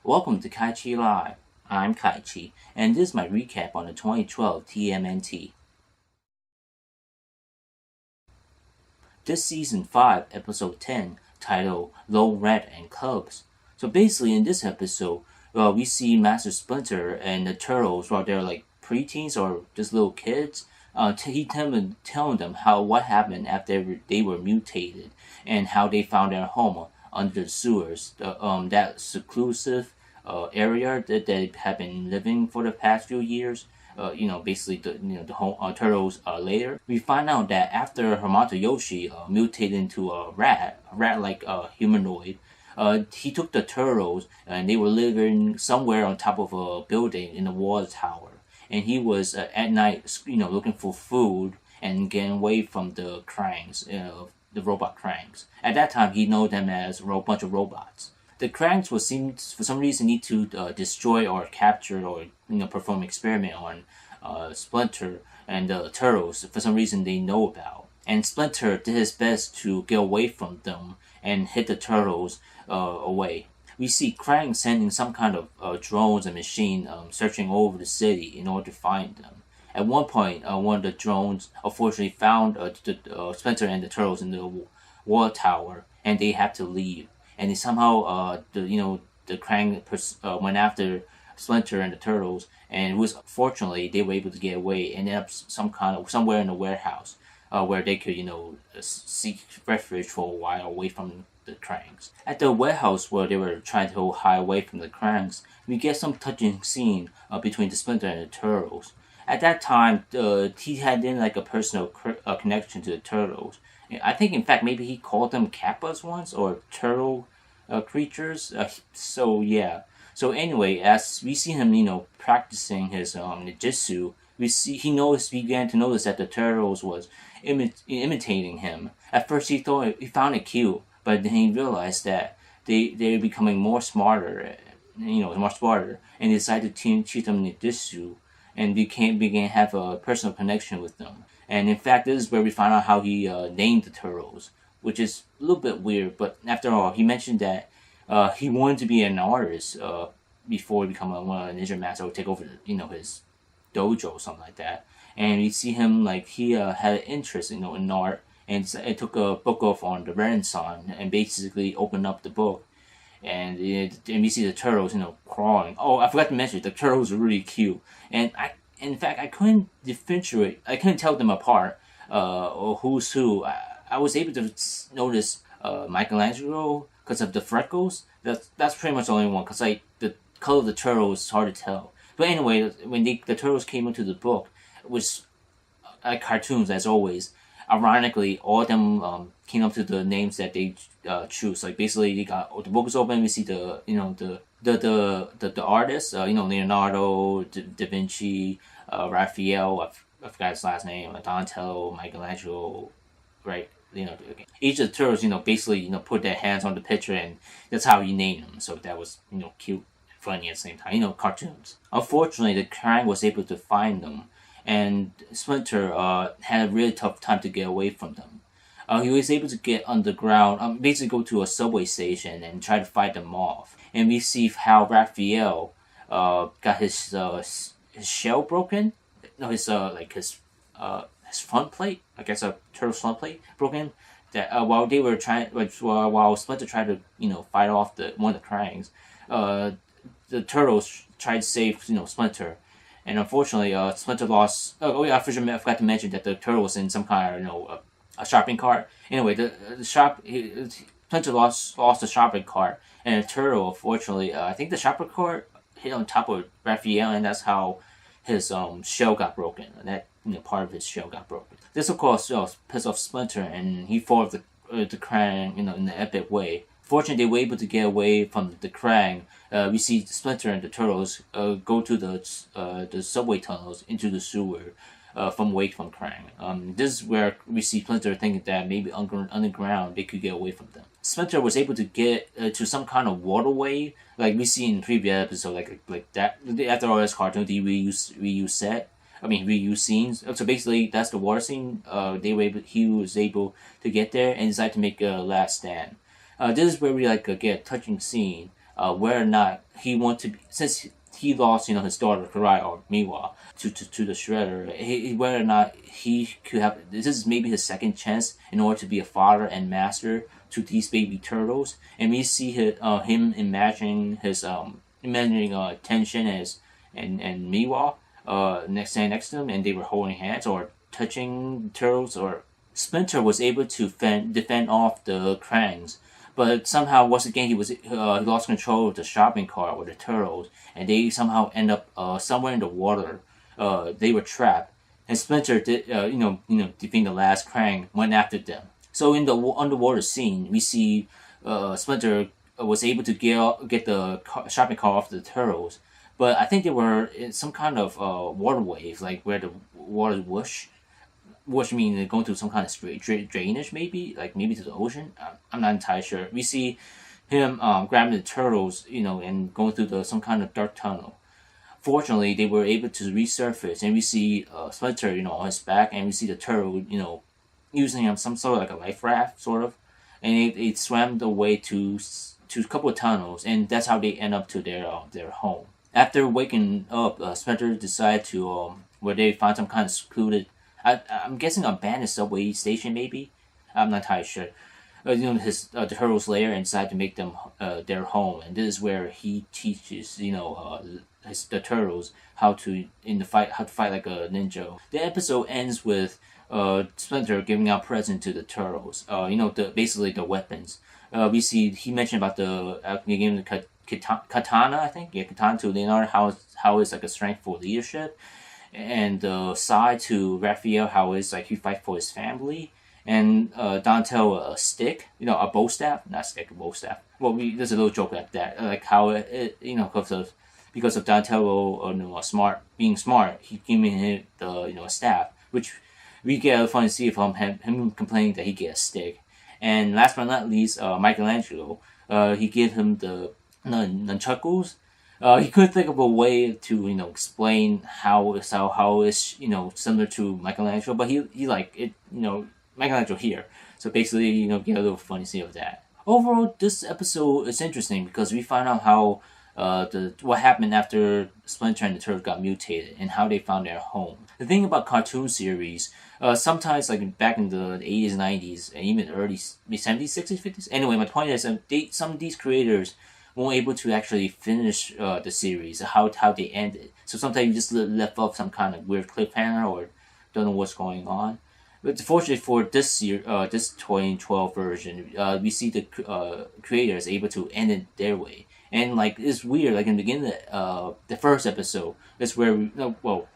Welcome to KaiChi Live. I'm KaiChi, and this is my recap on the 2012 TMNT. This season 5, episode 10, titled Low Rat and Cubs. So basically, in this episode, we see Master Splinter and the Turtles, while they're like preteens or just little kids. He telling them what happened after they were mutated and how they found their home under the sewers, that seclusive area that they have been living for the past few years. Basically the whole turtles lair. We find out that after Hamato Yoshi mutated into a rat like humanoid, he took the turtles and they were living somewhere on top of a building in a water tower. And he was at night, looking for food and getting away from the Cranks, the robot Cranks. At that time, he know them as a bunch of robots. The Cranks for some reason need to destroy or capture or perform experiment on Splinter and the Turtles for some reason they know about. And Splinter did his best to get away from them and hit the Turtles away. We see Krang sending some kind of drones and machine searching over the city in order to find them. At one point, one of the drones unfortunately found Splinter and the Turtles in the water tower, and they had to leave. And they somehow, the Krang went after Splinter and the Turtles, and it was fortunately they were able to get away and ended up somewhere in a warehouse where they could seek refuge for a while away from the Cranks. At the warehouse where they were trying to hide away from the Cranks, we get some touching scene between the Splinter and the Turtles. At that time, he had like a personal connection to the Turtles. I think, in fact, maybe he called them Kappas once or turtle creatures. So anyway, as we see him, practicing his ninjutsu, he began to notice that the Turtles was imitating him. At first, he found it cute. But then he realized that they're becoming more smarter, and decided to teach them ninjutsu, and began to have a personal connection with them. And in fact, this is where we find out how he named the turtles, which is a little bit weird. But after all, he mentioned that he wanted to be an artist before he become one of the ninja masters or take over, his dojo or something like that. And we see him like he had an interest, in art. And it took a book off on the Renaissance and basically opened up the book. And we see the turtles, crawling. Oh, I forgot to mention, the turtles are really cute. And in fact, I couldn't differentiate. I couldn't tell them apart, or who's who. I was able to notice Michelangelo because of the freckles. That's pretty much the only one, because the color of the turtle is hard to tell. But anyway, when the turtles came into the book, it was cartoons as always. Ironically, all of them came up to the names that they choose. Like basically, they got the book is open. We see the artists. Leonardo, Da Vinci, Raphael. I forgot his last name. Donatello, Michelangelo, right? Each of the turtles, basically, put their hands on the picture, and that's how you name them. So that was, cute, funny at the same time. Cartoons. Unfortunately, the Krang was able to find them. And Splinter had a really tough time to get away from them. He was able to get underground, basically go to a subway station and try to fight them off. And we see how Raphael got his shell broken. No, his front plate. I guess a turtle's front plate broken. That while they were while Splinter tried to fight off one of the Cranks, the turtles tried to save Splinter. And unfortunately, Splinter lost. I forgot to mention that the turtle was in some kind of a shopping cart. Anyway, Splinter lost the shopping cart, and the turtle, unfortunately, I think the shopping cart hit on top of Raphael, and that's how his shell got broken. And that part of his shell got broken. This, of course, pissed off Splinter, and he fought the Krang in an epic way. Fortunately, they were able to get away from the Krang. We see Splinter and the Turtles go to the subway tunnels into the sewer away from Krang. This is where we see Splinter thinking that maybe underground they could get away from them. Splinter was able to get to some kind of waterway, like we see in the previous episode, like that. After all, this cartoon, they reuse scenes. So basically, that's the water scene. He was able to get there and decided to make a last stand. This is where we get a touching scene whether or not he want to be, since he lost, his daughter Karai or Miwa to the Shredder, whether or not he could have, this is maybe his second chance in order to be a father and master to these baby turtles, and we see him imagining Tension and Miwa next to him, and they were holding hands or touching turtles, or Splinter was able to defend off the Krangs, but somehow once again he lost control of the shopping cart with the turtles, and they somehow end up somewhere in the water. They were trapped, and Splinter did defeating the last Krang, went after them. So in the underwater scene, we see Splinter was able to get the shopping cart off the turtles, but I think they were in some kind of water wave, like where the water whoosh means they're going through some kind of drainage, maybe to the ocean. I'm not entirely sure. We see him grabbing the turtles, and going through some kind of dark tunnel. Fortunately, they were able to resurface, and we see Splinter, on his back, and we see the turtle, using some sort of like a life raft, sort of, and it swam the way to a couple of tunnels, and that's how they end up to their home. After waking up, Splinter decided to where they find some kind of secluded, I'm guessing abandoned subway station, maybe. I'm not entirely sure. The turtles' lair, and decided to make them their home, and this is where he teaches the turtles how to fight like a ninja. The episode ends with Splinter giving out presents to the turtles. Basically the weapons. We see he mentioned about giving the katana, I think. Yeah, katana to Leonardo, how it's like a strength for leadership, and the Sai to Raphael, how it's like he fight for his family, and Donatello a stick, a bow staff, not stick, a bow staff. Well, there's a little joke like that, like how it because of Donatello being smart, he giving him the a staff, which we get a funny see from him complaining that he get a stick. And last but not least, Michelangelo, he gave him the nunchuckles. He couldn't think of a way to explain how it's similar to Michelangelo, but he like it Michelangelo here. So basically get a little funny scene of that. Overall, this episode is interesting because we find out how what happened after Splinter and the Turtles got mutated and how they found their home. The thing about cartoon series, sometimes like back in the 80s, 90s, and even early 70s, 60s, 50s. Anyway, my point is some of these creators weren't able to actually finish the series, how they ended. So sometimes you just left off some kind of weird cliffhanger or don't know what's going on. But fortunately for this year, this 2012 version, we see the creators able to end it their way. And like it's weird, like in the beginning, the first episode is where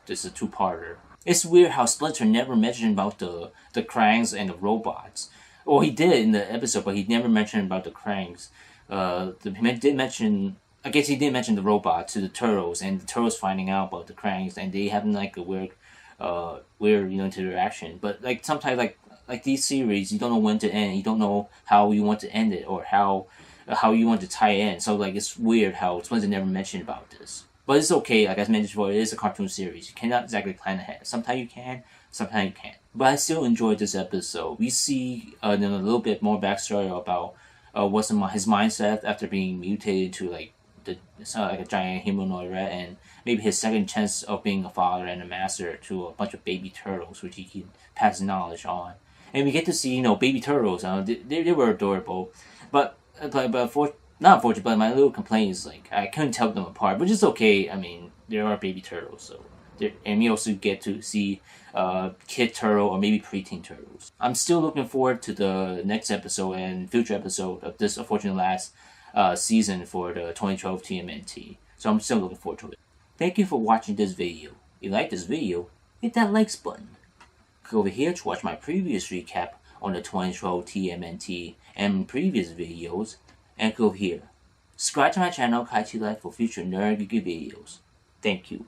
this is a two-parter. It's weird how Splinter never mentioned about the Krangs and the robots. Well, he did in the episode, but he never mentioned about the Krangs. He did mention, I guess he did mention the robot to the turtles, and the turtles finding out about the Krangs, and they having like a weird interaction. But like sometimes like these series, you don't know when to end. You don't know how you want to end it or how you want to tie it in. So like it's weird how Splinter never mentioned about this. But it's okay, like I mentioned before, it is a cartoon series. You cannot exactly plan ahead. Sometimes you can, sometimes you can't. But I still enjoyed this episode. We see a little bit more backstory about what's his mindset after being mutated to like a giant humanoid rat, and maybe his second chance of being a father and a master to a bunch of baby turtles, which he can pass knowledge on. And we get to see baby turtles. They were adorable, but not unfortunately, but my little complaint is like I couldn't tell them apart, which is okay. I mean, there are baby turtles, so and we also get to see kid turtle or maybe preteen turtles. I'm still looking forward to the next episode and future episode of this unfortunate last season for the 2012 TMNT. So I'm still looking forward to it. Thank you for watching this video. If you like this video, hit that likes button. Click over here to watch my previous recap on the 2012 TMNT and previous videos, and click over here. Subscribe to my channel KaiChi Life for future nerd geeky videos. Thank you.